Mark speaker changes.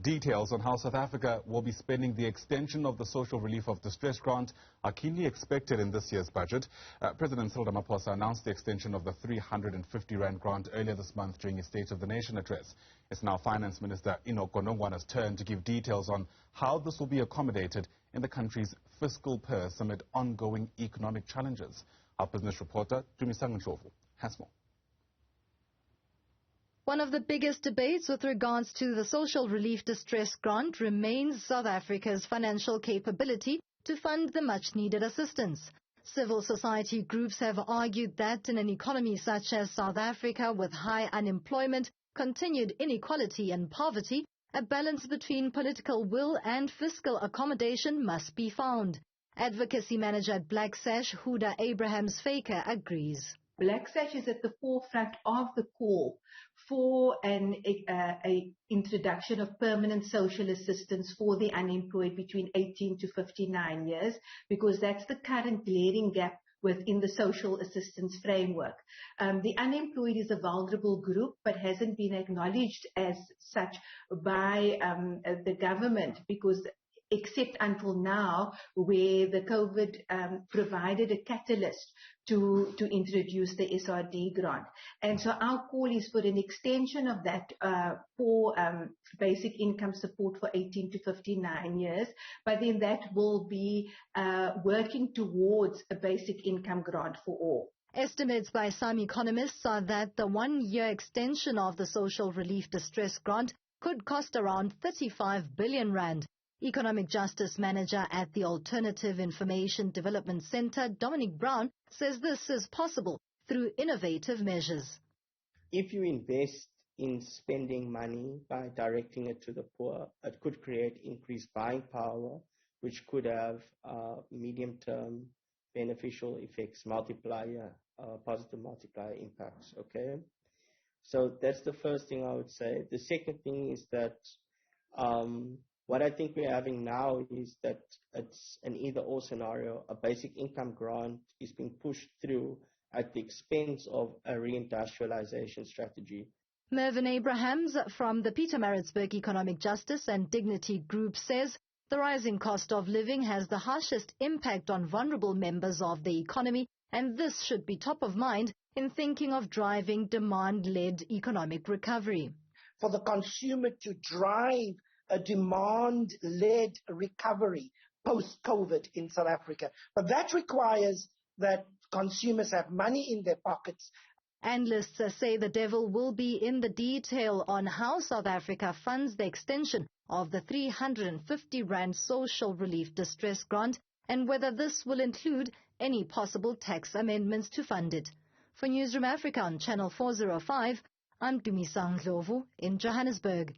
Speaker 1: Details on how South Africa will be spending the extension of the Social Relief of Distress grant are keenly expected in this year's budget. President Cyril Ramaphosa announced the extension of the R350 grant earlier this month during his State of the Nation address. It's now Finance Minister Enoch Godongwane's turn to give details on how this will be accommodated in the country's fiscal purse amid ongoing economic challenges. Our business reporter, Tumisang, Ndlovu, has more.
Speaker 2: One of the biggest debates with regards to the Social Relief Distress Grant remains South Africa's financial capability to fund the much-needed assistance. Civil society groups have argued that in an economy such as South Africa with high unemployment, continued inequality and poverty, a balance between political will and fiscal accommodation must be found. Advocacy manager at Black Sash, Huda Abrahams-Faker, agrees.
Speaker 3: Black Sash is at the forefront of the call for an introduction of permanent social assistance for the unemployed between 18 to 59 years, because that's the current glaring gap within the social assistance framework. The unemployed is a vulnerable group but hasn't been acknowledged as such by the government, because except until now, where the COVID provided a catalyst to introduce the SRD grant. And so our call is for an extension of that for basic income support for 18 to 59 years, but then that will be working towards a basic income grant for all.
Speaker 2: Estimates by some economists are that the one-year extension of the Social Relief Distress Grant could cost around 35 billion rand. Economic Justice Manager at the Alternative Information Development Center, Dominic Brown, says this is possible through innovative measures.
Speaker 4: If you invest in spending money by directing it to the poor, it could create increased buying power, which could have medium-term beneficial effects, positive multiplier impacts, okay? So that's the first thing I would say. The second thing is that what I think we're having now is that it's an either-or scenario. A basic income grant is being pushed through at the expense of a reindustrialization strategy.
Speaker 2: Mervyn Abrahams from the Pietermaritzburg Economic Justice and Dignity Group says the rising cost of living has the harshest impact on vulnerable members of the economy, and this should be top of mind in thinking of driving demand-led economic recovery.
Speaker 5: For the consumer to drive a demand-led recovery post-COVID in South Africa. But that requires that consumers have money in their pockets.
Speaker 2: Analysts say the devil will be in the detail on how South Africa funds the extension of the R350 Social Relief Distress Grant and whether this will include any possible tax amendments to fund it. For Newzroom Afrika on Channel 405, I'm Tumisang Ndlovu in Johannesburg.